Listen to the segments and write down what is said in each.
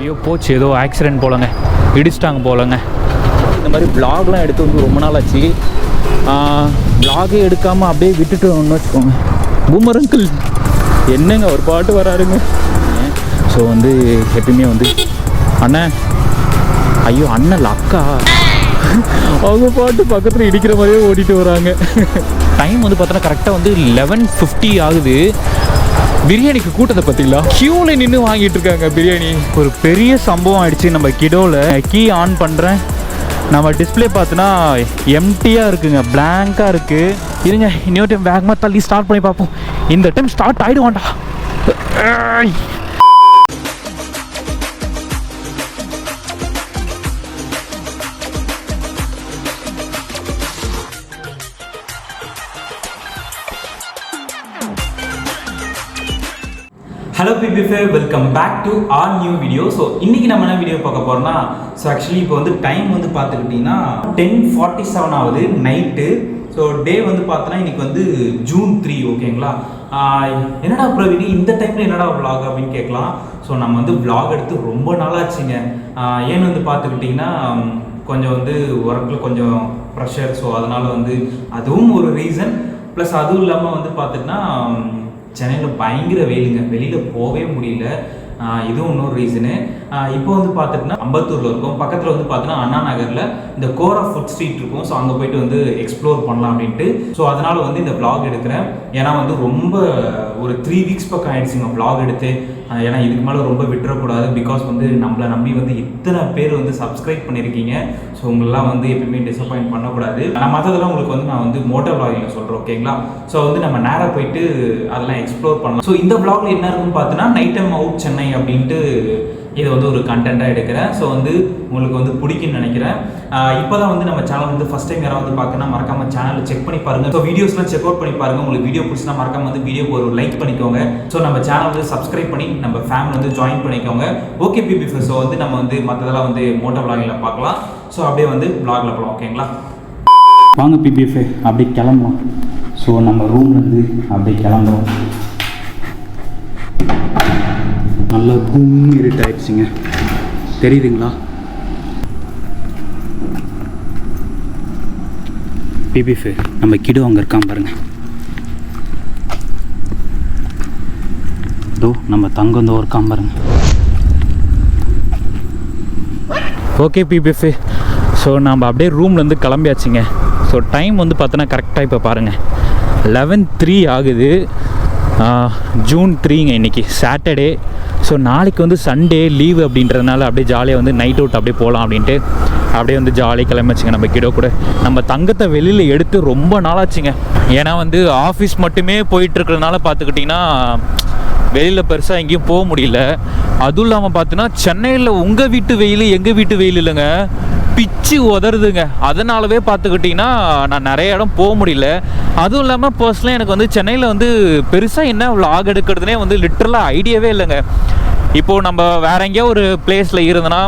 ஐயோ போச்சு, ஏதோ ஆக்சிடென்ட் போலங்க, இடிச்சிட்டாங்க போலங்க. இந்த மாதிரி விளாக்லாம் எடுத்து வந்து ரொம்ப நாள் ஆச்சு. விளாகே எடுக்காமல் அப்படியே விட்டுட்டு ஒன்று வச்சுக்கோங்க. பூமர் அங்கிள் என்னங்க ஒரு பாட்டு வராருங்க. ஸோ வந்து எப்பயுமே வந்து அண்ணன், ஐயோ அண்ணன் அக்கா அவங்க பாட்டு பக்கத்தில் இடிக்கிற மாதிரியே ஓடிட்டு வராங்க. டைம் வந்து பார்த்தோன்னா கரெக்டாக வந்து 11:50 ஆகுது. பிரியாணிக்கு கூட்டத்தை பார்த்தீங்களா, க்யூவில் நின்று வாங்கிட்டு இருக்காங்க பிரியாணி. ஒரு பெரிய சம்பவம் ஆயிடுச்சு நம்ம கிடோவில். கீ ஆன் பண்ணுறேன், நம்ம டிஸ்பிளே பார்த்தோன்னா எம்டியாக இருக்குங்க, பிளாங்காக இருக்குது. இருங்க இன்னொரு டைம் வேகமாக தள்ளி ஸ்டார்ட் பண்ணி பார்ப்போம். இந்த டைம் ஸ்டார்ட் ஆகிடுவான்டா. Hello BBF, welcome back to our new video. So இன்றைக்கி நம்ம என்ன வீடியோ பார்க்க போகிறோம்னா, ஸோ ஆக்சுவலி இப்போ வந்து டைம் வந்து பார்த்துக்கிட்டிங்கன்னா 10:47 ஆகுது நைட்டு. ஸோ டே வந்து பார்த்தோன்னா இன்றைக்கி வந்து June 3, ஓகேங்களா. என்னடா பிரவீனி இந்த டைமில் என்னடா vlog அப்படின்னு கேட்கலாம். ஸோ நம்ம வந்து vlog எடுத்து ரொம்ப நாளாச்சுங்க. ஏன்னு வந்து பார்த்துக்கிட்டிங்கன்னா கொஞ்சம் வந்து ஒர்க்கில் கொஞ்சம் ப்ரெஷர். ஸோ அதனால் வந்து அதுவும் ஒரு ரீசன். ப்ளஸ் அதுவும் இல்லாமல் வந்து பார்த்துட்டுனா சென்னையில் பயங்கர வெயிலுங்க, வெளியில் போகவே முடியல. இதுவும் இன்னொரு ரீசனு. இப்போ வந்து பார்த்துட்டுனா அம்பத்தூரில் இருக்கும், பக்கத்தில் வந்து பார்த்தோன்னா அண்ணா நகரில் இந்த கோரா ஃபுட் ஸ்ட்ரீட் இருக்கும். ஸோ அங்கே போயிட்டு வந்து எக்ஸ்ப்ளோர் பண்ணலாம் அப்படின்ட்டு. ஸோ அதனால் வந்து இந்த vlog எடுக்கிறேன். ஏன்னா வந்து ரொம்ப ஒரு 3 வீக்ஸ் பக்கம் ஆகிடுச்சுங்க vlog எடுத்து. ஏன்னா இதுக்கு மேலே ரொம்ப விட்டுறக்கூடாது. பிகாஸ் வந்து நம்மளை நம்பி வந்து இத்தனை பேர் வந்து சப்ஸ்கிரைப் பண்ணியிருக்கீங்க. ஸோ உங்களெலாம் வந்து எப்பயுமே டிசப்பாயிண்ட் பண்ணக்கூடாது. நான் மற்றதெல்லாம் உங்களுக்கு வந்து நான் வந்து மோட்டோ vlogல சொல்கிறேன், ஓகேங்களா. ஸோ வந்து நம்ம நேராக போயிட்டு அதெல்லாம் எக்ஸ்ப்ளோர் பண்ணலாம். ஸோ இந்த vlogல என்ன இருக்குன்னு பார்த்தோன்னா நைட் டைம் அவுட் சென்னை அப்படின்ட்டு இதை வந்து ஒரு கண்டென்ட்டாக எடுக்கிறேன். ஸோ வந்து உங்களுக்கு வந்து பிடிக்குன்னு நினைக்கிறேன். இப்போ தான் வந்து நம்ம சேனல் வந்து ஃபஸ்ட் டைம் யாராவது பார்க்கணும்னா மறக்காமல் சேனலை செக் பண்ணி பாருங்கள். ஸோ வீடியோஸ்லாம் செக் அவுட் பண்ணி பாருங்கள். உங்களுக்கு வீடியோ பிடிச்சினா மறக்காம வந்து வீடியோக்கு ஒரு லைக் பண்ணிக்கோங்க. ஸோ நம்ம சேனல் வந்து சப்ஸ்கிரைப் பண்ணி நம்ம ஃபேமிலி வந்து ஜாயின் பண்ணிக்கோங்க. ஓகே பிபிஎஃப், ஸோ வந்து நம்ம வந்து மற்றதெல்லாம் வந்து மோட்டோ vlogல பார்க்கலாம். ஸோ அப்படியே வந்து vlogல போகலாம், ஓகேங்களா. வாங்க பிபிஎஃப் அப்படியே கிளம்பலாம். ஸோ நம்ம ரூம்லேருந்து அப்படியே கிளம்புறோம். நல்லா கும்மி இருட்டாயிடுச்சுங்க, தெரியுதுங்களா. பிபிஎஃப் நம்ம கிடோ அங்கே இருக்கான் பாருங்க. இதோ நம்ம தங்கம் தோ இருக்கான் பாருங்க. ஓகே பிபிஎஃப், ஸோ நம்ம அப்படியே ரூம்லேருந்து கிளம்பியாச்சுங்க. ஸோ டைம் வந்து பார்த்தோன்னா கரெக்டாக இப்போ பாருங்கள் 11:03 ஆகுது. June 3ங்க, இன்றைக்கி சாட்டர்டே. ஸோ நாளைக்கு வந்து சண்டே லீவு அப்படின்றதுனால அப்படியே ஜாலியாக வந்து நைட் அவுட் அப்படியே போகலாம் அப்படின்ட்டு அப்படியே வந்து ஜாலியாக கிளம்பிச்சுங்க. நம்ம கிடோ கூட நம்ம தங்கத்தை வெளியில் எடுத்து ரொம்ப நாளாச்சுங்க. ஏன்னா வந்து ஆஃபீஸ் மட்டுமே போயிட்டுருக்கிறதுனால பார்த்துக்கிட்டிங்கன்னா வெளியில் பெருசாக எங்கேயும் போக முடியல. அதுவும் இல்லாமல் பார்த்தீங்கன்னா சென்னையில் உங்கள் வீட்டு வெயில் எங்கள் வீட்டு வெயில் இல்லைங்க, பிச்சு உதறுதுங்க. அதனாலவே பார்த்துக்கிட்டிங்கன்னா நான் நிறைய இடம் போக முடியல. அதுவும் இல்லாமல் பர்சனலாக எனக்கு வந்து சென்னையில் வந்து பெருசாக என்ன vlog எடுக்கிறதுனே வந்து லிட்ரலாக ஐடியாவே இல்லைங்க. இப்போது நம்ம வேறு எங்கேயோ ஒரு பிளேஸில் இருந்தோன்னா,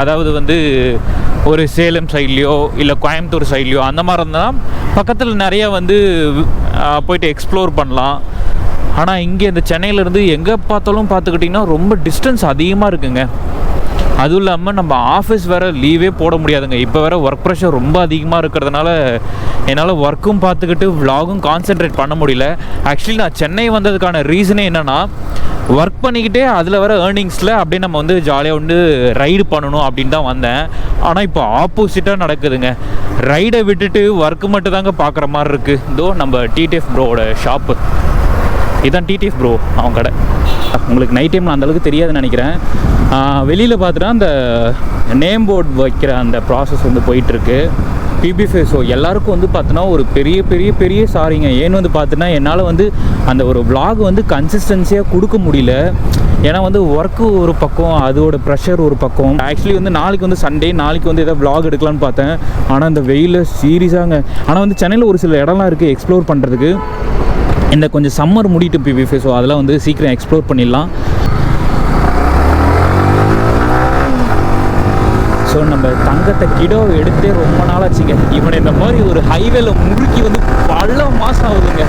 அதாவது வந்து ஒரு சேலம் சைட்லேயோ இல்லை கோயம்புத்தூர் சைட்லேயோ அந்த மாதிரி இருந்தால் பக்கத்தில் நிறையா வந்து போயிட்டு எக்ஸ்ப்ளோர் பண்ணலாம். ஆனால் இங்கே இந்த சென்னையிலேருந்து எங்கே பார்த்தாலும் பார்த்துக்கிட்டிங்கன்னா ரொம்ப டிஸ்டன்ஸ் அதிகமாக இருக்குங்க. அதுவும் இல்லாமல் நம்ம ஆஃபீஸ் வேறு லீவே போட முடியாதுங்க. இப்போ வேறு ஒர்க் ப்ரெஷர் ரொம்ப அதிகமாக இருக்கிறதுனால என்னால் ஒர்க்கும் பார்த்துக்கிட்டு vlogகும் கான்சென்ட்ரேட் பண்ண முடியல. ஆக்சுவலி நான் சென்னை வந்ததுக்கான ரீசனே என்னென்னா, ஒர்க் பண்ணிக்கிட்டே அதில் வர ஏர்னிங்ஸில் அப்படியே நம்ம வந்து ஜாலியாக வந்து ரைடு பண்ணணும் அப்படின்னு தான் வந்தேன். ஆனால் இப்போ ஆப்போசிட்டாக நடக்குதுங்க. ரைடை விட்டுட்டு ஒர்க்கு மட்டும் தாங்க பார்க்குற மாதிரி இருக்குது. இதோ நம்ம டிடிஎஃப் ப்ரோவோட ஷாப்பு இதுதான். டிடிஎஃப் ப்ரோ அவன் கடை. உங்களுக்கு நைட் டைமில் அந்தளவுக்கு தெரியாதுன்னு நினைக்கிறேன். வெளியில் பார்த்துட்டா அந்த நேம் போர்டு வைக்கிற அந்த ப்ராசஸ் வந்து போயிட்டுருக்கு பிபிஎஃப். ஸோ எல்லாருக்கும் வந்து பார்த்தோன்னா ஒரு பெரிய பெரிய பெரிய சாரிங்க. ஏன்னு வந்து பார்த்தோன்னா என்னால் வந்து அந்த ஒரு vlog வந்து கன்சிஸ்டன்சியாக கொடுக்க முடியல. ஏன்னா வந்து ஒர்க்கு ஒரு பக்கம், அதோட ப்ரெஷர் ஒரு பக்கம். ஆக்சுவலி வந்து நாளைக்கு வந்து சண்டே, நாளைக்கு வந்து எதாவது vlog எடுக்கலான்னு பார்த்தேன். ஆனால் இந்த வெயிலில் சீரியஸாங்க. ஆனால் வந்து சென்னையில் ஒரு சில இடம்லாம் இருக்குது எக்ஸ்ப்ளோர் பண்ணுறதுக்கு. இந்த கொஞ்சம் சம்மர் முடிட்டு பிபிஎஃப். ஸோ அதெல்லாம் வந்து சீக்கிரம் எக்ஸ்ப்ளோர் பண்ணிடலாம். ஸோ நம்ம தங்கத்தை கிடோவை எடுத்தே ரொம்ப நாளாச்சுங்க. இவனை இந்த மாதிரி ஒரு ஹைவேல முறுக்கி வந்து பல மாதம் ஆகுதுங்க.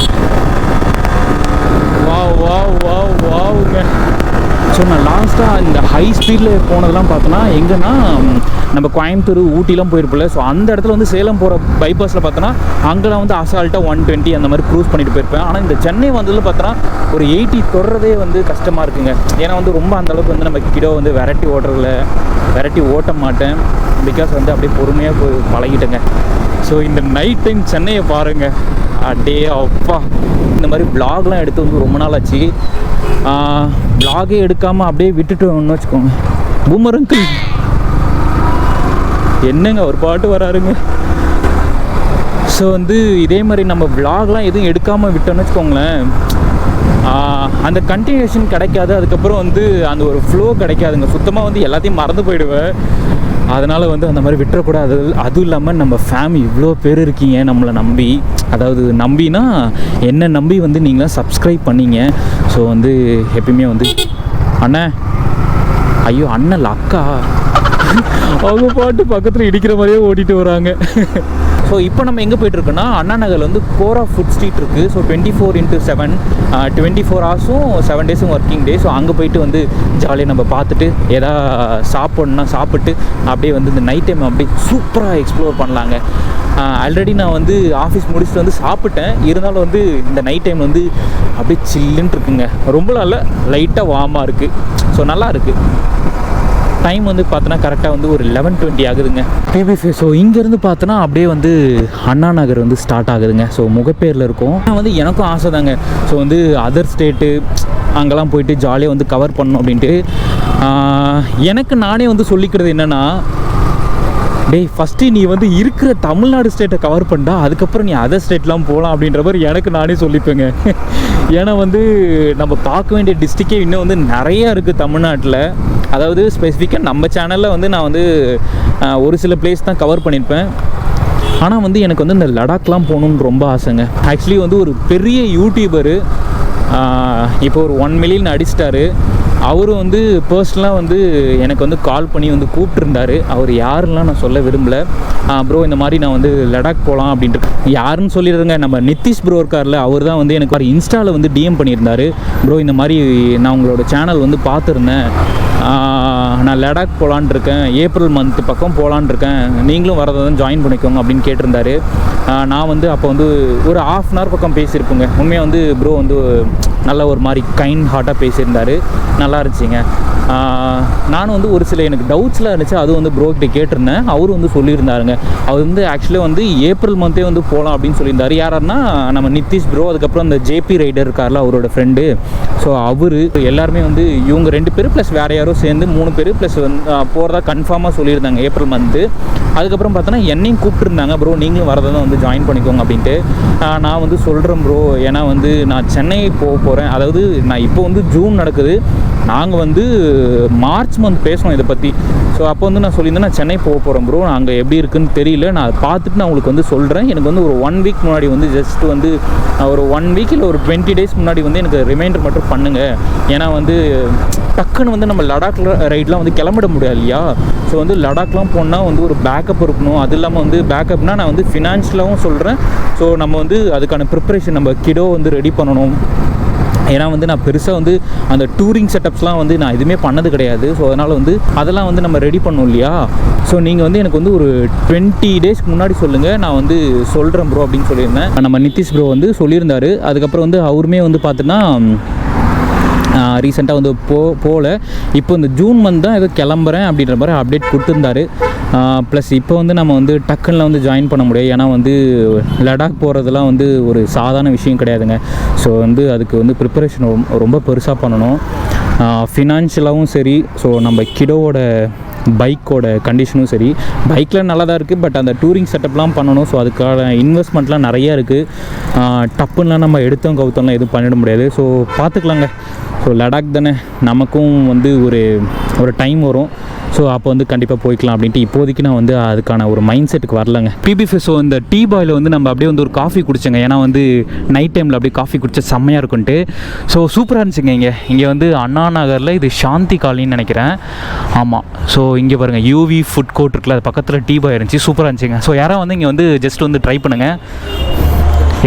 வா வா வா வாவுங்க. ஸோ நான் லாஸ்ட்டாக இந்த ஹை ஸ்பீடில் போனதெல்லாம் பார்த்தோன்னா எங்கன்னா நம்ம கோயம்புத்தூர் ஊட்டிலாம் போயிருப்போம்ல. ஸோ அந்த இடத்துல வந்து சேலம் போகிற பைபாஸில் பார்த்தோன்னா அங்கெல்லாம் வந்து அசால்ட்டாக 120 அந்த மாதிரி க்ரூஸ் பண்ணிட்டு போயிருப்பேன். ஆனால் இந்த சென்னை வந்ததில் பார்த்தோன்னா ஒரு 80 தொடுறதே வந்து கஷ்டமாக இருக்குங்க. ஏன்னா வந்து ரொம்ப அந்தளவுக்கு வந்து நம்ம கிலோ வந்து வெரைட்டி ஓட்ட மாட்டேன். பிகாஸ் வந்து அப்படியே பொறுமையாக போய் பழகிட்டேங்க. ஸோ இந்த நைட் டைம் சென்னையை பாருங்கள், அடே அப்பா. இந்த மாதிரி vlogலாம் எடுத்து வந்து ரொம்ப நாள் ஆச்சு. vlog-ஏ எடுக்காமல் அப்படியே விட்டுட்டோம்னு வச்சுக்கோங்க. பூமர் அங்கிள் என்னங்க ஒரு பாட்டு வராருங்க. ஸோ வந்து இதே மாதிரி நம்ம vlogலாம் எதுவும் எடுக்காமல் விட்டோம்னு வச்சுக்கோங்களேன், அந்த கண்டினியூஷன் கிடைக்காது. அதுக்கப்புறம் வந்து அந்த ஒரு ஃப்ளோ கிடைக்காதுங்க. சுத்தமாக வந்து எல்லாத்தையும் மறந்து போயிடுவேன். அதனால் வந்து அந்த மாதிரி விட்டுறக்கூடாது. அதுவும் இல்லாமல் நம்ம ஃபேமிலி இவ்வளோ பேர் இருக்கீங்க நம்மளை நம்பி, அதாவது நம்பினா என்ன நம்பி வந்து நீங்களாம் சப்ஸ்கிரைப் பண்ணீங்க. ஸோ வந்து எப்பயுமே வந்து அண்ணன், ஐயோ அண்ணன் அக்கா அவங்க பாட்டு பக்கத்தில் இடிக்கிற மாதிரியே ஓட்டிகிட்டு வராங்க. ஸோ இப்போ நம்ம எங்கே போய்ட்டுருக்கோன்னா அண்ணா நகரில் வந்து கோரா ஃபுட் ஸ்ட்ரீட் இருக்குது. ஸோ 24/7 24 ஹவர்ஸும் 7 டேஸும் ஒர்க்கிங் டே. ஸோ அங்கே போயிட்டு வந்து ஜாலியாக நம்ம பார்த்துட்டு எதா சாப்பிட்ணுன்னா சாப்பிட்டு அப்படியே வந்து இந்த நைட் டைம் அப்படியே சூப்பராக எக்ஸ்ப்ளோர் பண்ணலாங்க. ஆல்ரெடி நான் வந்து ஆஃபீஸ் முடிச்சுட்டு வந்து சாப்பிட்டேன். இருந்தாலும் வந்து இந்த நைட் டைம் வந்து அப்படியே சில்லுன்னு இருக்குங்க. ரொம்ப இல்லை, லைட்டாக வார்மாக இருக்குது. ஸோ நல்லா இருக்குது. டைம் வந்து பார்த்தோன்னா கரெக்டாக வந்து ஒரு 11:20 ஆகுதுங்க. ஸோ இங்கேருந்து பார்த்தோன்னா அப்படியே வந்து அண்ணா நகர் வந்து ஸ்டார்ட் ஆகுதுங்க. ஸோ முகப்பேரில் இருக்கும். வந்து எனக்கும் ஆசை தாங்க. ஸோ வந்து அதர் ஸ்டேட்டு அங்கெல்லாம் போயிட்டு ஜாலியாக வந்து கவர் பண்ணணும் அப்படின்ட்டு எனக்கு நானே வந்து சொல்லிக்கிறது என்னென்னா, டேய் ஃபஸ்ட்டு நீ வந்து இருக்கிற தமிழ்நாடு ஸ்டேட்டை கவர் பண்ணா, அதுக்கப்புறம் நீ அதர் ஸ்டேட்லாம் போகலாம் அப்படின்ற மாதிரி எனக்கு நானே சொல்லிப்பேங்க. ஏன்னா வந்து நம்ம பார்க்க வேண்டிய டிஸ்ட்ரிக்டே இன்னும் வந்து நிறையா இருக்குது தமிழ்நாட்டில். அதாவது ஸ்பெசிஃபிக்காக நம்ம சேனலில் வந்து நான் வந்து ஒரு சில பிளேஸ் தான் கவர் பண்ணியிருப்பேன். ஆனால் வந்து எனக்கு வந்து இந்த லடாக்லாம் போகணுன்னு ரொம்ப ஆசைங்க. ஆக்சுவலி வந்து ஒரு பெரிய யூடியூபரு இப்போ ஒரு 1 மில்லியன் அடிச்சிட்டாரு. அவரும் வந்து பர்சனலாக வந்து எனக்கு வந்து கால் பண்ணி வந்து கூப்பிட்டுருந்தாரு. அவர் யாருலாம் நான் சொல்ல விரும்பலை. ப்ரோ இந்த மாதிரி நான் வந்து லடாக் போகலாம் அப்படின்ட்டு. யாருன்னு சொல்லிடுறேங்க, நம்ம நிதிஷ் ப்ரோ இருக்கார்ல, அவர் தான் வந்து எனக்கு இன்ஸ்டாவில் வந்து டிஎம் பண்ணியிருந்தார். ப்ரோ இந்த மாதிரி நான் உங்களோட சேனல் வந்து பார்த்துருந்தேன், நான் லடாக் போகலான் இருக்கேன், ஏப்ரல் மந்த் பக்கம் போகலான் இருக்கேன், நீங்களும் வரதை தான் ஜாயின் பண்ணிக்கோங்க அப்படின்னு கேட்டிருந்தாரு. நான் வந்து அப்போ வந்து ஒரு 1/2 hour பக்கம் பேசியிருப்பேங்க. உண்மையாக வந்து ப்ரோ வந்து நல்ல ஒரு மாதிரி கைண்ட் ஹார்ட்டாக பேசியிருந்தார். நல்லா இருந்துச்சுங்க. நானும் வந்து ஒரு சில எனக்கு டவுட்ஸ்லாம் இருந்துச்சு, அதுவும் வந்து ப்ரோக்கிட்ட கேட்டிருந்தேன். அவரும் வந்து சொல்லியிருந்தாருங்க. அவர் வந்து ஆக்சுவலாக வந்து ஏப்ரல் மந்த்தே வந்து போகலாம் அப்படின்னு சொல்லியிருந்தார். யாருன்னா நம்ம நிதிஷ் ப்ரோ, அதுக்கப்புறம் அந்த ஜேபி ரைடர் இருக்கார்ல அவரோட ஃப்ரெண்டு. ஸோ அவர் எல்லாருமே வந்து இவங்க 2 பேர் ப்ளஸ் வேறு யாரோ சேர்ந்து 3 பேர் ப்ளஸ் வந்து போகிறதா கன்ஃபார்மாக சொல்லியிருந்தாங்க ஏப்ரல் மந்த்து. அதுக்கப்புறம் பார்த்தோன்னா என்னையும் கூப்பிட்டுருந்தாங்க, ப்ரோ நீங்களும் வரதை தான் வந்து ஜாயின் பண்ணிக்கோங்க அப்படின்ட்டு. நான் வந்து சொல்கிறேன் ப்ரோ, ஏன்னா வந்து நான் சென்னை போக போகிறேன். அதாவது நான் இப்போ வந்து ஜூன் நடக்குது, நாங்கள் வந்து மார்ச் மந்த் பேசணும் இதை பற்றி. ஸோ அப்போ வந்து நான் சொல்லியிருந்தேன் நான் சென்னை போக போகிறேன் ப்ரோ, அங்கே எப்படி இருக்குன்னு தெரியல, நான் அதை பார்த்துட்டு நான் உங்களுக்கு வந்து சொல்கிறேன். எனக்கு வந்து ஒரு 1 வீக் முன்னாடி வந்து ஜஸ்ட் வந்து ஒரு 1 வீக் இல்லை ஒரு 20 days முன்னாடி வந்து எனக்கு ரிமைண்டர் மட்டும் பண்ணுங்கள். ஏன்னா வந்து டக்குன்னு வந்து நம்ம லடாக் ரைட்லாம் வந்து கிளம்பிட முடியாது இல்லையா. ஸோ வந்து லடாக்லாம் போனால் வந்து ஒரு பேக்கப் இருக்கணும். அது இல்லாமல் வந்து பேக்கப்னால் நான் வந்து ஃபினான்ஷியலாகவும் சொல்கிறேன். ஸோ நம்ம வந்து அதுக்கான ப்ரிப்பரேஷன் நம்ம கிடோ வந்து ரெடி பண்ணணும். ஏன்னா வந்து நான் பெருசாக வந்து அந்த டூரிங் செட்டப்ஸ்லாம் வந்து நான் எதுவுமே பண்ணது கிடையாது. ஸோ அதனால் வந்து அதெல்லாம் வந்து நம்ம ரெடி பண்ணோம் இல்லையா. ஸோ நீங்கள் வந்து எனக்கு வந்து ஒரு 20 days முன்னாடி சொல்லுங்கள், நான் வந்து சொல்கிறேன் ப்ரோ அப்படின்னு சொல்லியிருந்தேன். நம்ம நிதிஷ் ப்ரோ வந்து சொல்லியிருந்தார். அதுக்கப்புறம் வந்து அவருமே வந்து பார்த்தோன்னா ரீசெண்டாக வந்து போகல. இப்போ இந்த ஜூன் மந்த் தான் ஏதோ கிளம்புறேன் அப்படின்ற மாதிரி அப்டேட் கொடுத்துருந்தாரு. ப்ளஸ் இப்போ வந்து நம்ம வந்து டக்குன்னு வந்து ஜாயின் பண்ண முடியாது. ஏன்னா வந்து லடாக் போகிறதுலாம் வந்து ஒரு சாதாரண விஷயம் கிடையாதுங்க. ஸோ வந்து அதுக்கு வந்து ப்ரிப்பரேஷன் ரொம்ப பெருசாக பண்ணணும். ஃபினான்ஷியலாகவும் சரி, ஸோ நம்ம கிடோவோட பைக்கோட கண்டிஷனும் சரி. பைக்கில் நல்லா தான் இருக்குது, பட் அந்த டூரிங் செட்டப்லாம் பண்ணணும். ஸோ அதுக்கான இன்வெஸ்ட்மெண்ட்லாம் நிறையா இருக்குது. டப்புன்னெலாம் நம்ம எடுத்தோம் கவுத்தோம்லாம் எதுவும் பண்ணிட முடியாது. ஸோ பார்த்துக்கலாங்க. ஸோ லடாக் தானே, நமக்கும் வந்து ஒரு டைம் வரும். ஸோ அப்போ வந்து கண்டிப்பாக போய்க்கலாம் அப்படின்ட்டு இப்போதைக்கு நான் வந்து அதுக்கான ஒரு மைண்ட் செட்டுக்கு வரலங்க. பிபிஎஃப் ஸோ இந்த டீ பாயில் வந்து நம்ம அப்படியே வந்து ஒரு காஃபி குடிச்சோங்க. ஏன்னா வந்து நைட் டைமில் அப்படியே காஃபி குடிச்சா செம்மையாக இருக்குன்ட்டு. ஸோ சூப்பராக இருந்துச்சுங்க. இங்கே வந்து அண்ணா நகரில் இது சாந்தி காலனின்னு நினைக்கிறேன். ஆமாம். ஸோ இங்கே பாருங்கள் யூவி ஃபுட் கோர்ட் இருக்குல்ல, அது பக்கத்தில் டீ பாய் இருந்துச்சு, சூப்பராக இருந்துச்சுங்க. ஸோ யாரும் வந்து இங்கே வந்து ஜஸ்ட் வந்து ட்ரை பண்ணுங்கள்.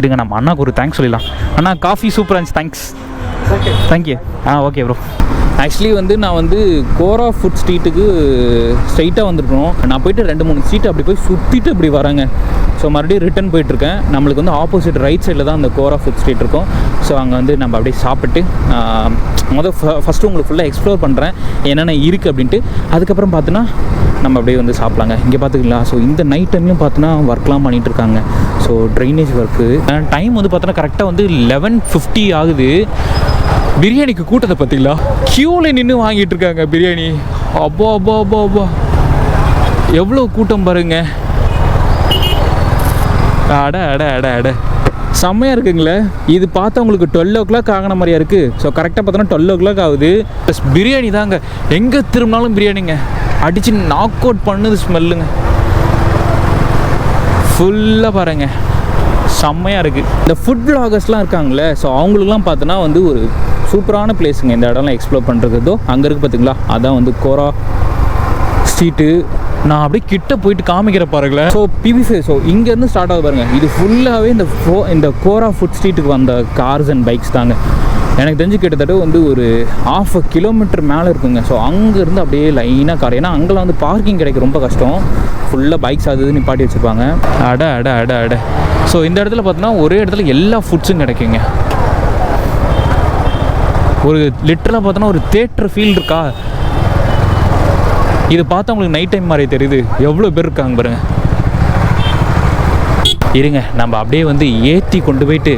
இருங்க நம்ம அண்ணாக்கு ஒரு தேங்க்ஸ் சொல்லிடலாம். அண்ணா காஃபி சூப்பராக இருந்துச்சு, thanks. Thank you. Okay bro. Actually வந்து நான் வந்து கோரா ஃபுட் ஸ்ட்ரீட்டுக்கு ஸ்ட்ரைட்டாக வந்துருக்கணும். நான் போயிட்டு 2-3 ஸ்ட்ரீட் அப்படி போய் சுற்றிட்டு அப்படி வரேங்க. ஸோ மறுபடியும் ரிட்டன் போயிட்டுருக்கேன். நம்மளுக்கு வந்து ஆப்போசிட் ரைட் சைடில் தான் அந்த கோரா ஃபுட் ஸ்ட்ரீட் இருக்கும். ஸோ அங்கே வந்து நம்ம அப்படியே சாப்பிட்டு ஃபஸ்ட்டு உங்களுக்கு ஃபுல்லாக எக்ஸ்ப்ளோர் பண்ணுறேன் என்னென்ன இருக்குது அப்படின்ட்டு. அதுக்கப்புறம் பார்த்தோன்னா நம்ம அப்படியே வந்து சாப்பிட்லாங்க. இங்கே பார்த்துக்கலாம். ஸோ இந்த நைட் டைம்லையும் பார்த்தோன்னா ஒர்க்லாம் பண்ணிகிட்ருக்காங்க. So drainage work. டைம் வந்து பார்த்தோன்னா கரெக்டாக வந்து 11:50 ஆகுது. பிரியாணிக்கு கூட்டத்தை பார்த்தீங்களா? க்யூவில் நின்று வாங்கிட்டு இருக்காங்க பிரியாணி. அப்பா அப்பா அப்பா அப்பா எவ்வளோ கூட்டம் பாருங்க. அட அட அட அட செம்மையாக இருக்குங்களே. இது பார்த்தா உங்களுக்கு 12 o'clock ஆகின மாதிரியா இருக்குது. ஸோ கரெக்டாக பார்த்தோன்னா 12 o'clock ஆகுது. ப்ளஸ் பிரியாணி தாங்க. எங்கே திரும்பினாலும் பிரியாணிங்க. அடித்து நாக் அவுட் பண்ணுது ஸ்மெல்லுங்க. ஃபுல்லாக பாருங்க செம்மையாக இருக்குது. இந்த ஃபுட் வ்ளாகர்ஸ்லாம் இருக்காங்களே, ஸோ அவங்களுக்குலாம் பார்த்தோன்னா வந்து ஒரு சூப்பரான பிளேஸுங்க இந்த இடம்லாம் எக்ஸ்ப்ளோர் பண்ணுறதோ. அங்கே இருக்குது பார்த்தீங்களா, அதான் வந்து கோரா ஸ்ட்ரீட்டு. நான் அப்படியே கிட்ட போயிட்டு காமிக்கிற பாருங்களேன். ஸோ பிபிஃபே. ஸோ இங்கேருந்து ஸ்டார்ட் ஆகுது பாருங்கள். இது ஃபுல்லாகவே இந்த கோரா ஃபுட் ஸ்ட்ரீட்டுக்கு வந்த கார்ஸ் அண்ட் பைக்ஸ் தாங்க. எனக்கு தெரிஞ்சு கிட்டத்தட்ட வந்து ஒரு 1/2 kilometer மேலே இருக்குங்க. ஸோ அங்கேருந்து அப்படியே லைனாக கார். ஏன்னா அங்கெல்லாம் வந்து பார்க்கிங் கிடைக்க ரொம்ப கஷ்டம். ஃபுல்லாக பைக்ஸ் அது நிப்பாட்டி வச்சுருப்பாங்க. அட அட அட அட. ஸோ இந்த இடத்துல பார்த்தோன்னா ஒரே இடத்துல எல்லா ஃபுட்ஸும் கிடைக்குங்க. ஒரு லிட்டராக பார்த்தோன்னா ஒரு தியேட்டர் ஃபீல் இருக்கா. இது பார்த்தா உங்களுக்கு நைட் டைம் மாதிரி தெரியுது. எவ்வளோ பேர் இருக்காங்க பாருங்க. இருங்க நம்ம அப்படியே வந்து ஏற்றி கொண்டு போயிட்டு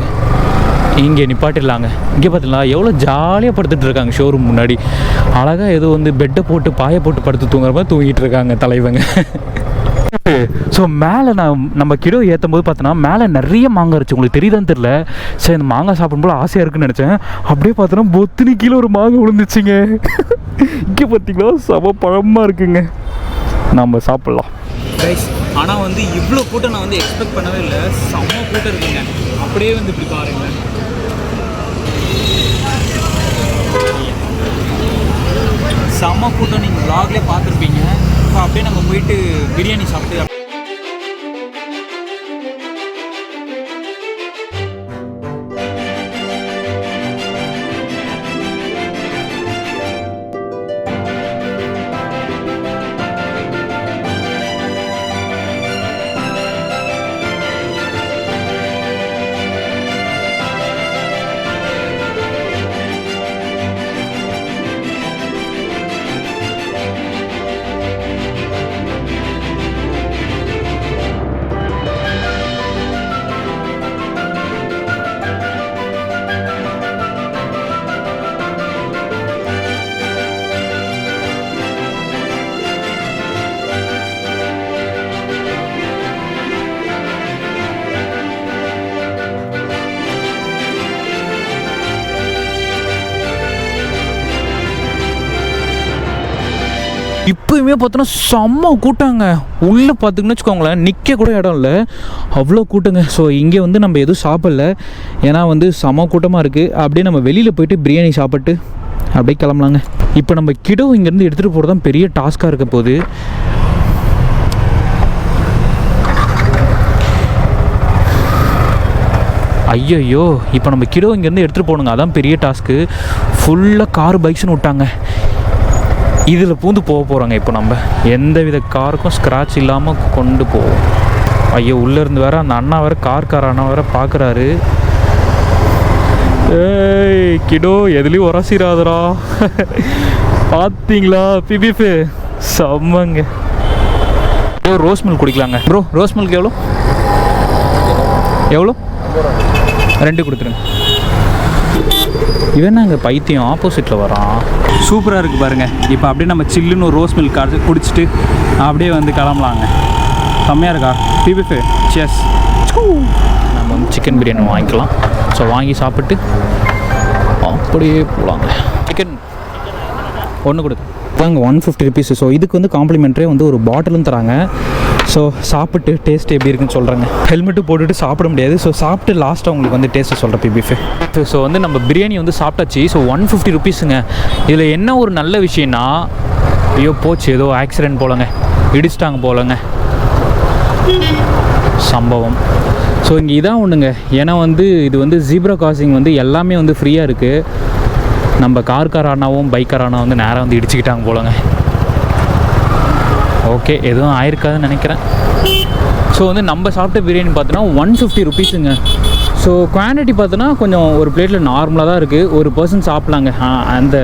இங்கே நிப்பாட்டிடலாங்க. இங்கே பார்த்தீங்களா எவ்வளோ ஜாலியாக படுத்துட்டு இருக்காங்க ஷோரூம் முன்னாடி. அழகாக ஏதோ வந்து பெட்டை போட்டு பாயை போட்டு படுத்து தூங்குற மாதிரி தூங்கிட்டு இருக்காங்க தலைவங்க. ஸோ மேலே நம்ம கிலோ ஏற்றும் போது பார்த்தோன்னா மேலே நிறைய மாங்காய் இருந்துச்சு. உங்களுக்கு தெரியுதான்னு தெரில. சரி இந்த மாங்காய் சாப்பிடும்போது ஆசையாக இருக்குன்னு நினச்சேன். அப்படியே பார்த்தோன்னா பொத்தினி கிலோ ஒரு மாங்காய் விழுந்துச்சுங்க. இங்கே பார்த்தீங்களா சம பழமாக இருக்குங்க. நம்ம சாப்பிட்லாம். ஆனால் வந்து இவ்வளோ கூட்டம் நான் வந்து எக்ஸ்பெக்ட் பண்ணவே இல்லை. செம்ம கூட்டம் இருக்குங்க. அப்படியே வந்து இப்படி பாருங்களேன். செம்ம கூட்டம். நீங்கள் vlogலே பார்த்துருப்பீங்க. ஸோ அப்படியே நம்ம போயிட்டு பிரியாணி சாப்பிட்டு இப்போயுமே பார்த்தோன்னா செம்ம கூட்டாங்க. உள்ளே பார்த்திங்கன்னு வச்சுக்கோங்களேன், நிற்க கூட இடம் இல்லை, அவ்வளோ கூட்டங்க. ஸோ இங்கே வந்து நம்ம எதுவும் சாப்பிடல, ஏன்னா வந்து செம்ம கூட்டமாக இருக்குது. அப்படியே நம்ம வெளியில் போயிட்டு பிரியாணி சாப்பிட்டு அப்படியே கிளம்பலாங்க. இப்போ நம்ம கிடோ இங்கேருந்து எடுத்துகிட்டு போகிறது தான் பெரிய டாஸ்க்காக இருக்க போகுது. ஐயோ இப்போ நம்ம கிடோ இங்கேருந்து எடுத்துகிட்டு போகணுங்க, அதான் பெரிய டாஸ்க்கு. ஃபுல்லாக கார் பைக்ஸ்னு விட்டாங்க. இதில் பூந்து போக போகிறாங்க. இப்போ நம்ம எந்த வித காருக்கும் ஸ்க்ராட்ச் இல்லாமல் கொண்டு போவோம். ஐயோ உள்ளேருந்து வேறு அந்த அண்ணா வேறு கார் அண்ணா வேறு பார்க்குறாரு. ஏய் கிடோ எதுலேயும் உரசிராதரா. பார்த்தீங்களா பிபிஃபே செம்மங்க. ரோஸ் மில்க் குடிக்கலாங்க ப்ரோ. ரோஸ் மில்க் எவ்வளோ? 2 கொடுத்துருங்க. இவன் அங்கே பைத்தியம் ஆப்போசிட்டில் வரான். சூப்பராக இருக்குது பாருங்கள். இப்போ அப்படியே நம்ம சில்லுன்னு ஒரு ரோஸ் மில்க் கார்டு குடிச்சிட்டு அப்படியே வந்து கிளம்பலாங்க. செம்மையாக இருக்கா பிபிஃபே. செஸ். நம்ம வந்து சிக்கன் பிரியாணி வாங்கிக்கலாம். ஸோ வாங்கி சாப்பிட்டு அப்படியே போகலாங்க. சிக்கன் 1 கொடுத்து தாங்க 150 rupees. ஸோ இதுக்கு வந்து காம்ப்ளிமெண்ட்ரே வந்து ஒரு பாட்டிலும் தராங்க. ஸோ சாப்பிட்டு டேஸ்ட் எப்படி இருக்குன்னு சொல்கிறேங்க. ஹெல்மெட்டு போட்டுட்டு சாப்பிட முடியாது. ஸோ சாப்பிட்டு லாஸ்ட்டாக உங்களுக்கு வந்து டேஸ்ட்டை சொல்கிறேன் பிபிஃபே. ஸோ வந்து நம்ம பிரியாணி வந்து சாப்பிட்டாச்சு. ஸோ 150 rupeesங்க. இதில் என்ன ஒரு நல்ல விஷயம்னா, ஐயோ போச்சு ஏதோ ஆக்சிடென்ட் போலங்க, இடிச்சிட்டாங்க போலங்க சம்பவம். ஸோ இங்கே இதான் ஒன்றுங்க. ஏன்னா வந்து இது வந்து ஜீப்ரா கிராசிங் வந்து எல்லாமே வந்து ஃப்ரீயாக இருக்குது. நம்ம கார் அண்ணாவும் பைக்கார் அண்ணா வந்து நேராக வந்து இடிச்சுக்கிட்டாங்க போலங்க. ஓகே, எதுவும் ஆயிருக்காதுன்னு நினைக்கிறேன். ஸோ வந்து நம்ம சாப்பிட்ட பிரியாணி பார்த்தோன்னா 150 ருபீஸுங்க. ஸோ குவான்டிட்டி பார்த்தோன்னா கொஞ்சம் ஒரு பிளேட்டில் நார்மலாக தான் இருக்குது, ஒரு பர்சன் சாப்பிட்லாங்க. அந்த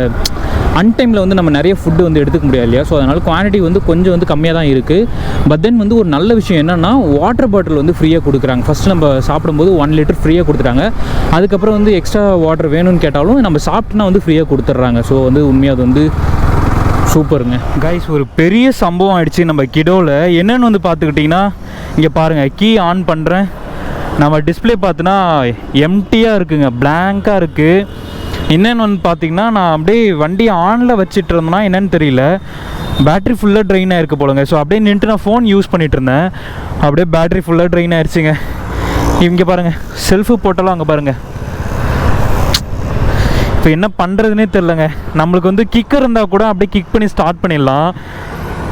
அன்டைமில் வந்து நம்ம நிறைய ஃபுட்டு வந்து எடுத்துக்க முடியாது இல்லையா, ஸோ அதனால் குவான்டிட்டி வந்து கொஞ்சம் வந்து கம்மியாக தான் இருக்குது. பட் தென் வந்து ஒரு நல்ல விஷயம் என்னென்னா வாட்டர் பாட்டில் வந்து ஃப்ரீயாக கொடுக்குறாங்க. ஃபஸ்ட்டு நம்ம சாப்பிடும்போது 1 லிட்டர் ஃப்ரீயாக கொடுத்துட்டாங்க. அதுக்கப்புறம் வந்து எக்ஸ்ட்ரா வாட்டர் வேணும்னு கேட்டாலும் நம்ம சாப்பிட்டோன்னா வந்து ஃப்ரீயாக கொடுத்துட்றாங்க. ஸோ வந்து உண்மையாக அது வந்து சூப்பருங்க. கைஸ், ஒரு பெரிய சம்பவம் ஆகிடுச்சு நம்ம கிடோவில். என்னென்னு வந்து பார்த்துக்கிட்டிங்கன்னா, இங்கே பாருங்கள், கீ ஆன் பண்ணுறேன், நம்ம டிஸ்பிளே பார்த்தோன்னா எம்டியாக இருக்குங்க, பிளாங்காக இருக்குது. என்னென்னு வந்து பார்த்திங்கன்னா, நான் அப்படியே வண்டி ஆனில் வச்சுட்டு இருந்தேன்னா என்னென்னு தெரியல, பேட்ரி ஃபுல்லாக ட்ரெயின் ஆகிருக்கு போலங்க. ஸோ அப்படியே நின்றுட்டு நான் ஃபோன் யூஸ் பண்ணிகிட்டு இருந்தேன், அப்படியே பேட்ரி ஃபுல்லாக ட்ரெயின் ஆகிடுச்சிங்க. இங்கே பாருங்கள், செல்ஃபு போட்டாலும் அங்கே பாருங்கள். இப்போ என்ன பண்ணுறதுனே தெரிலங்க. நம்மளுக்கு வந்து கிக்கர் இருந்தால் கூட அப்படியே கிக் பண்ணி ஸ்டார்ட் பண்ணிடலாம்.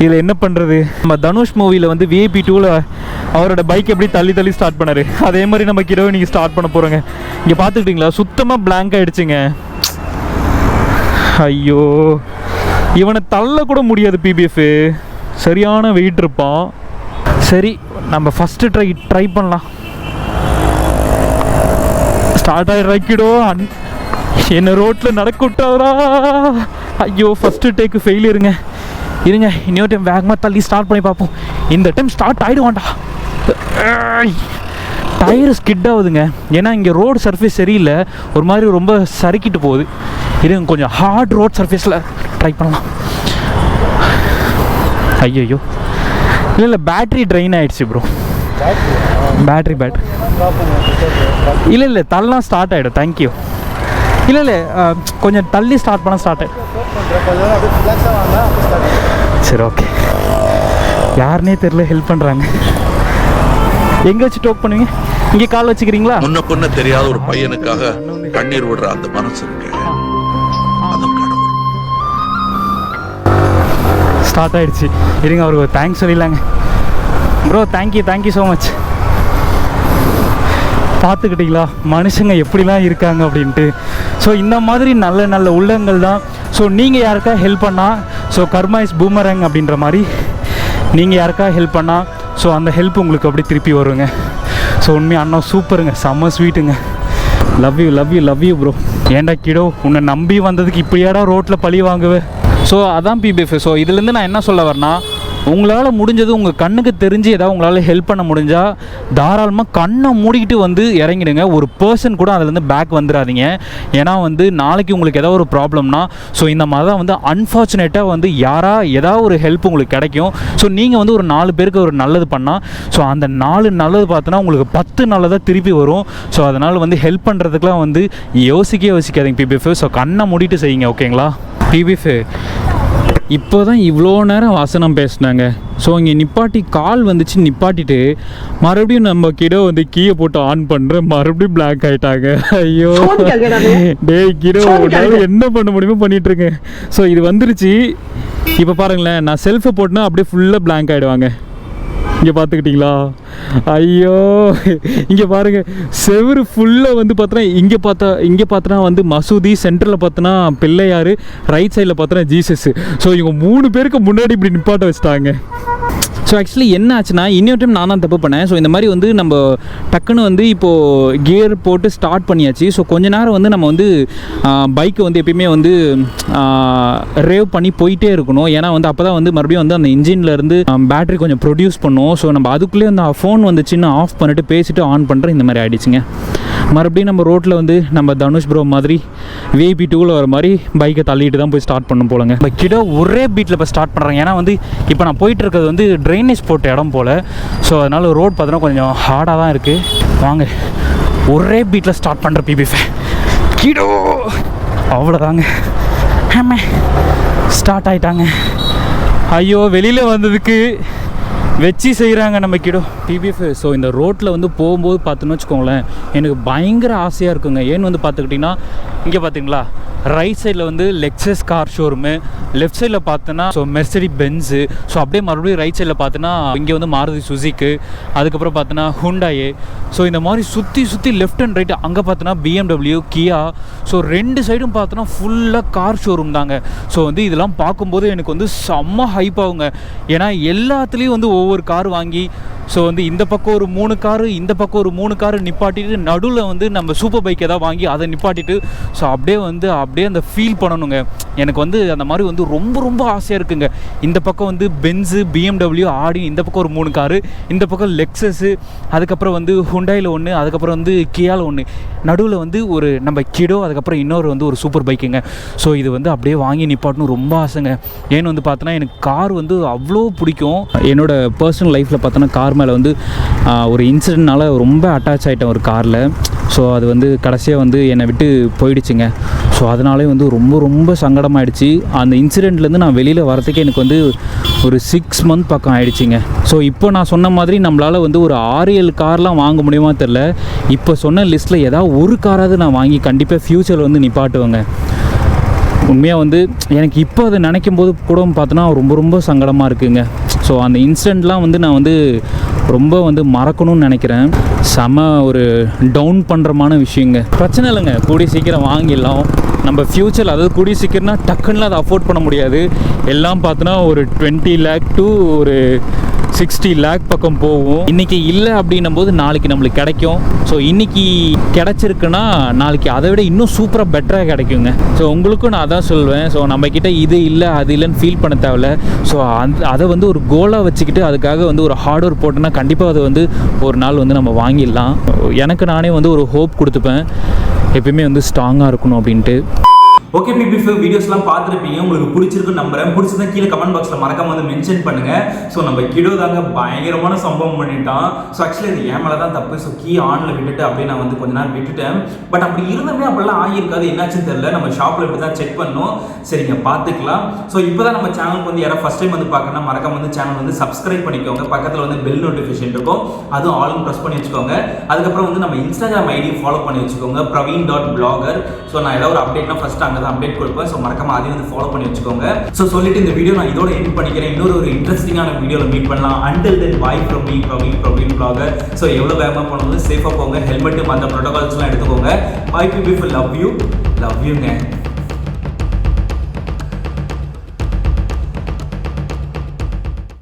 இதில் என்ன பண்ணுறது? நம்ம தனுஷ் மூவியில் வந்து VIP 2ல் அவரோட பைக் எப்படி தள்ளி ஸ்டார்ட் பண்ணார், அதே மாதிரி நம்ம கிடோ நீங்கள் ஸ்டார்ட் பண்ண போகிறோங்க. இங்கே பார்த்துக்கிட்டிங்களா, சுத்தமாக பிளாங்க் ஆகிடுச்சிங்க. ஐயோ, இவனை தள்ள கூட முடியாது. PBF சரியான வெயிட் இருப்பான். சரி, நம்ம ஃபஸ்ட்டு ட்ரை பண்ணலாம். ஸ்டார்ட் ஆகிடுறா கிடோ. என்ன ரோட்டில் நடக்க விட்டாரா? ஐயோ, ஃபஸ்ட்டு டேக்கு ஃபெயிலியருங்க. இருங்க, இன்னொரு டைம் வேகமாக தள்ளி ஸ்டார்ட் பண்ணி பார்ப்போம். இந்த டைம் ஸ்டார்ட் ஆகிடுவான்டா. டயரு ஸ்கிட் ஆகுதுங்க, ஏன்னா இங்கே ரோடு சர்ஃபேஸ் சரியில்லை, ஒரு மாதிரி ரொம்ப சறுக்கிட்டு போகுது. இருங்க, கொஞ்சம் ஹார்ட் ரோட் சர்ஃபேஸில் ட்ரை பண்ணலாம். ஐயோ, இல்லை பேட்ரி ட்ரெயின் ஆகிடுச்சு ப்ரோ. பேட்ரி இல்லை தள்ளலாம் ஸ்டார்ட் ஆகிடும். தேங்க்யூ. இல்லை கொஞ்சம் தள்ளி ஸ்டார்ட் பண்ண ஸ்டார்ட் ஆகிடும். சரி, ஓகே. யாருன்னே தெரியல, ஹெல்ப் பண்ணுறாங்க. எங்கே வச்சு டோக் பண்ணுவீங்க? இங்கே கால் வச்சுக்கிறீங்களா? முன்ன பொண்ணு தெரியாத ஒரு பையனுக்காக கண்ணீர் விடுற அந்த மனசு இருக்கு, அதான் கடவுள். ஸ்டார்ட் ஆகிடுச்சு. இருங்க, அவருக்கு ஒரு தேங்க்ஸ் சொல்லிடலாங்க. Bro, thank you so much. பார்த்துக்கிட்டிங்களா மனுஷங்க எப்படிலாம் இருக்காங்க அப்படின்ட்டு. ஸோ இந்த மாதிரி நல்ல உள்ளங்கள் தான். ஸோ நீங்கள் யாருக்கா ஹெல்ப் பண்ணால், ஸோ கர்மா இஸ் பூமரங் அப்படின்ற மாதிரி நீங்கள் யாருக்கா ஹெல்ப் பண்ணால், ஸோ அந்த ஹெல்ப் உங்களுக்கு அப்படி திருப்பி வருங்க. ஸோ உண்மையாக அண்ணா சூப்பருங்க, செம்ம ஸ்வீட்டுங்க. Love you bro. ஏன்டா கிடோ, உன்னை நம்பி வந்ததுக்கு இப்படியாடா ரோட்டில் பழி வாங்குவேன். ஸோ அதான் PBF. ஸோ இதுலேருந்து நான் என்ன சொல்ல வரேன்னா, உங்களால் முடிஞ்சது, உங்கள் கண்ணுக்கு தெரிஞ்சு ஏதாவது உங்களால் ஹெல்ப் பண்ண முடிஞ்சால் தாராளமாக கண்ணை மூடிக்கிட்டு வந்து இறங்கிடுங்க. ஒரு பர்சன் கூட அதுலேருந்து பேக் வந்துடாதீங்க. ஏன்னா வந்து நாளைக்கு உங்களுக்கு ஏதாவது ஒரு ப்ராப்ளம்னா, ஸோ இந்த மாதிரி தான் வந்து அன்ஃபார்ச்சுனேட்டாக வந்து ஏதாவது ஒரு ஹெல்ப் உங்களுக்கு கிடைக்கும். ஸோ நீங்கள் வந்து ஒரு 4 பேருக்கு ஒரு நல்லது பண்ணால், ஸோ அந்த 4 நல்லது பார்த்தோன்னா உங்களுக்கு 10 நல்லதாக திருப்பி வரும். ஸோ அதனால் வந்து ஹெல்ப் பண்ணுறதுக்குலாம் வந்து யோசிக்காதீங்க PBF. ஸோ கண்ணை மூடிட்டு செய்யுங்க, ஓகேங்களா? PBF இப்போ தான் இவ்வளோ நேரம் வசனம் பேசினாங்க. ஸோ இங்கே நிப்பாட்டி கால் வந்துச்சு, நிப்பாட்டிட்டு மறுபடியும் நம்ம கிடோ வந்து கீயை போட்டு ஆன் பண்ணுறேன், மறுபடியும் பிளாக் ஆகிட்டாங்க. ஐயோ டேய் கிடோ, என்ன பண்ண முடியுமோ பண்ணிகிட்ருக்கேன். ஸோ இது வந்துருச்சு. இப்போ பாருங்களேன், நான் செல்ஃபை போட்டுனா அப்படியே ஃபுல்லாக பிளாங்க் ஆகிடுவாங்க. இங்கே பார்த்துக்கிட்டிங்களா? ஐயோ, இங்கே பாருங்கள், செவரு ஃபுல்லாக வந்து பார்த்தோன்னா இங்கே பார்த்தோன்னா வந்து மசூதி, சென்டரில் பார்த்தோன்னா பிள்ளையார், ரைட் சைடில் பார்த்தோன்னா ஜீசஸ். ஸோ இவங்க 3 பேருக்கு முன்னாடி இப்படி நிப்பாட்ட வச்சுட்டாங்க. ஸோ ஆக்சுவலி என்ன ஆச்சுன்னா, இன்னொரு டைம் நான் தான் தப்பு பண்ணேன். ஸோ இந்த மாதிரி வந்து நம்ம டக்குன்னு வந்து இப்போது கியர் போட்டு ஸ்டார்ட் பண்ணியாச்சு. ஸோ கொஞ்ச நேரம் வந்து நம்ம வந்து பைக்கை வந்து எப்பயுமே வந்து ரேவ் பண்ணி போயிட்டே இருக்கணும். ஏன்னா வந்து அப்போ தான் வந்து மறுபடியும் வந்து அந்த இன்ஜின்லேருந்து பேட்டரி கொஞ்சம் ப்ரொடியூஸ் பண்ணும். ஸோ நம்ம அதுக்குள்ளேயே அந்த ஃபோன் வந்துச்சுன்னு ஆஃப் பண்ணிட்டு பேசிட்டு ஆன் பண்ணுறேன், இந்த மாதிரி ஆகிடுச்சுங்க. மறுபடியும் நம்ம ரோட்டில் வந்து நம்ம தனுஷ் ப்ரோ மாதிரி VIP 2ல் வர மாதிரி பைக்கை தள்ளிட்டு தான் போய் ஸ்டார்ட் பண்ண போலங்க. கிட்ட ஒரே பீட்டில் இப்போ ஸ்டார்ட் பண்ணுறாங்க. ஏன்னா வந்து இப்போ நான் போயிட்டு இருக்கிறது வந்து ட்ரைனேஜ் போட்ட இடம் போல். ஸோ அதனால் ரோட் பார்த்தோன்னா கொஞ்சம் ஹார்டாக தான் இருக்குது. வாங்க, ஒரே பீட்டில் ஸ்டார்ட் பண்ணுற PBF கிடோ. அவ்வளோதாங்க, ஸ்டார்ட் ஆகிட்டாங்க. ஐயோ, வெளியில் வந்ததுக்கு வச்சு செய்கிறாங்க நம்ம கிடோ டிபிஎஃப். ஸோ இந்த ரோட்டில் வந்து போகும்போது பார்த்தோன்னு வச்சுக்கோங்களேன், எனக்கு பயங்கர ஆசையாக இருக்குங்க. ஏன்னு வந்து பார்த்துக்கிட்டிங்கன்னா, இங்கே பார்த்தீங்களா ரைட் சைடில் வந்து லெக்ஸஸ் கார் ஷோரூமு, லெஃப்ட் சைடில் பார்த்தோன்னா ஸோ மெர்சடி பென்ஸு, ஸோ அப்படியே மறுபடியும் ரைட் சைடில் பார்த்தோன்னா இங்கே வந்து மாருதி சுசுக்கு, அதுக்கப்புறம் பார்த்தோன்னா ஹுண்டாயே. ஸோ இந்த மாதிரி சுற்றி லெஃப்ட் அண்ட் ரைட்டு அங்கே பார்த்தோன்னா BMW, கியா. ஸோ ரெண்டு சைடும் பார்த்தோன்னா ஃபுல்லாக கார் ஷோரூம் தாங்க. ஸோ வந்து இதெல்லாம் பார்க்கும்போது எனக்கு வந்து செம்ம ஹைப் ஆகுங்க. ஏன்னா எல்லாத்துலேயும் வந்து ஒவ்வொரு கார் வாங்கி, ஸோ வந்து இந்த பக்கம் ஒரு 3 காரு, இந்த பக்கம் ஒரு 3 காரு நிப்பாட்டிட்டு நடுவில் வந்து நம்ம சூப்பர் பைக் ஏதாவது வாங்கி அதை நிப்பாட்டிட்டு ஸோ அப்படியே அந்த ஃபீல் பண்ணணுங்க. எனக்கு வந்து அந்த மாதிரி வந்து ரொம்ப ஆசையாக இருக்குங்க. இந்த பக்கம் வந்து பென்ஸு, BMW, ஆடி, இந்த பக்கம் ஒரு 3 காரு, இந்த பக்கம் லெக்ஸஸு, அதுக்கப்புறம் வந்து ஹுண்டாயில் ஒன்று, அதுக்கப்புறம் வந்து கியாவில் ஒன்று, நடுவில் வந்து ஒரு நம்ம கிடோ, அதுக்கப்புறம் இன்னொரு வந்து ஒரு சூப்பர் பைக்குங்க. ஸோ இது வந்து அப்படியே வாங்கி நிப்பாட்டணும் ரொம்ப ஆசைங்க. ஏன்னு வந்து பார்த்தோன்னா எனக்கு கார் வந்து அவ்வளோ பிடிக்கும். என்னோடய பர்சனல் லைஃப்பில் பார்த்தோன்னா கார் மேலே வந்து ஒரு இன்சிடென்ட்னால ரொம்ப அட்டாச் ஆகிட்டேன் ஒரு காரில். ஸோ அது வந்து கடைசியாக வந்து என்னை விட்டு போயிடுச்சுங்க. ஸோ அதனாலே வந்து ரொம்ப சங்கடமாயிடுச்சு. அந்த இன்சிடெண்ட்லேருந்து நான் வெளியில் வரத்துக்கே எனக்கு வந்து ஒரு 6 மந்த் பக்கம் ஆகிடுச்சிங்க. ஸோ இப்போ நான் சொன்ன மாதிரி நம்மளால் வந்து ஒரு 6-7 கார்லாம் வாங்க முடியுமா தெரில. இப்போ சொன்ன லிஸ்ட்டில் ஏதாவது ஒரு காராவது நான் வாங்கி கண்டிப்பாக ஃப்யூச்சரில் வந்து நிப்பாட்டுவேங்க. உண்மையாக வந்து எனக்கு இப்போ அதை நினைக்கும் போது கூட பார்த்தோன்னா ரொம்ப சங்கடமாக இருக்குங்க. ஸோ அந்த இன்சிடெண்ட்லாம் வந்து நான் வந்து ரொம்ப வந்து மறக்கணும்னு நினைக்கிறேன். செம ஒரு டவுன் பண்ணுறமான விஷயங்க. பிரச்சனை இல்லைங்க, கூடிய சீக்கிரம் வாங்கிடலாம். நம்ம ஃப்யூச்சர் அதாவது கூடிய சீக்கிரம்னா டக்குன்னு அதை அஃபோர்ட் பண்ண முடியாது. எல்லாம் பார்த்தோன்னா ஒரு 20 lakh to ஒரு 60 lakh பக்கம் போகும். இன்றைக்கி இல்லை அப்படின்னும் போது நாளைக்கு நம்மளுக்கு கிடைக்கும். ஸோ இன்றைக்கி கிடச்சிருக்குன்னா நாளைக்கு அதை விட இன்னும் சூப்பராக பெட்டராக கிடைக்குங்க. ஸோ உங்களுக்கும் நான் அதான் சொல்வேன். ஸோ நம்மக்கிட்ட இது இல்லை அது இல்லைன்னு ஃபீல் பண்ண தேவையில்ல. ஸோ அதை வந்து ஒரு கோலாக வச்சுக்கிட்டு அதுக்காக வந்து ஒரு ஹார்ட் ஒர்க் போட்டோன்னா கண்டிப்பாக அது வந்து ஒரு நாள் வந்து நம்ம வாங்கிடலாம். எனக்கு நானே வந்து ஒரு ஹோப் கொடுத்துப்பேன், எப்பயுமே வந்து ஸ்ட்ராங்காக இருக்கணும் அப்படின்ட்டு. ஓகே பிபிஎஃப் வீடியோஸ்லாம் பார்த்துருப்பீங்க, உங்களுக்கு பிடிச்சிருக்குன்னு நம்புறேன். பிடிச்சிருந்தா கீழே கமெண்ட் பாக்ஸில் மறக்காம வந்து மென்ஷன் பண்ணுங்க. ஸோ நம்ம கிடோ தாங்க பயங்கரமான சம்பவம் பண்ணிட்டான். ஸோ ஆக்சுவலி இது என் மேலே தான் தப்பு. ஸோ கீ ஆனில் விட்டுட்டு அப்படியே நான் வந்து கொஞ்ச நேரம் விட்டுட்டேன். பட் அப்படி இருந்தமே அப்படிலாம் ஆகியிருக்காது, என்னாச்சுன்னு தெரியல. நம்ம ஷாப்பில் இப்படி தான் செக் பண்ணோம். சரிங்க, பார்த்துக்கலாம். ஸோ இப்போ தான் நம்ம சேனலுக்கு வந்து யாராவது ஃபஸ்ட் டைம் வந்து பார்க்கணும்னா மறக்காம வந்து சேனல் வந்து சப்ஸ்கிரைப் பண்ணிக்கோங்க. பக்கத்தில் வந்து பெல் நோட்டிஃபிகேஷன் இருக்கும், அதுவும் ஆலும் ப்ரெஸ் பண்ணி வச்சுக்கோங்க. அதுக்கப்புறம் வந்து நம்ம இன்ஸ்டாகிராம் ஐடி ஃபாலோ பண்ணி வச்சுக்கோங்க, praveen.blogger. ஸோ நான் ஏதாவது ஒரு அப்டேட்னா ஃபஸ்ட் அங்கே தான் அப்டேட் கொடுப்பேன். ஸோ மறக்காம அதையும் வந்து ஃபாலோ பண்ணி வச்சுக்கோங்க. ஸோ சொல்லிட்டு இந்த வீடியோ நான் இதோட எண்ட் பண்ணிக்கிறேன். இன்னொரு ஒரு இன்ட்ரெஸ்டிங்கான வீடியோவில் மீட் பண்ணலாம். Until then, bye from me, Praveen Blogger. So எவ்வளோ வேகமாக போனது சேஃபாக போங்க, ஹெல்மெட்டு மற்ற ப்ரோட்டோகால்ஸ்லாம் எடுத்துக்கோங்க. Bye people, love you.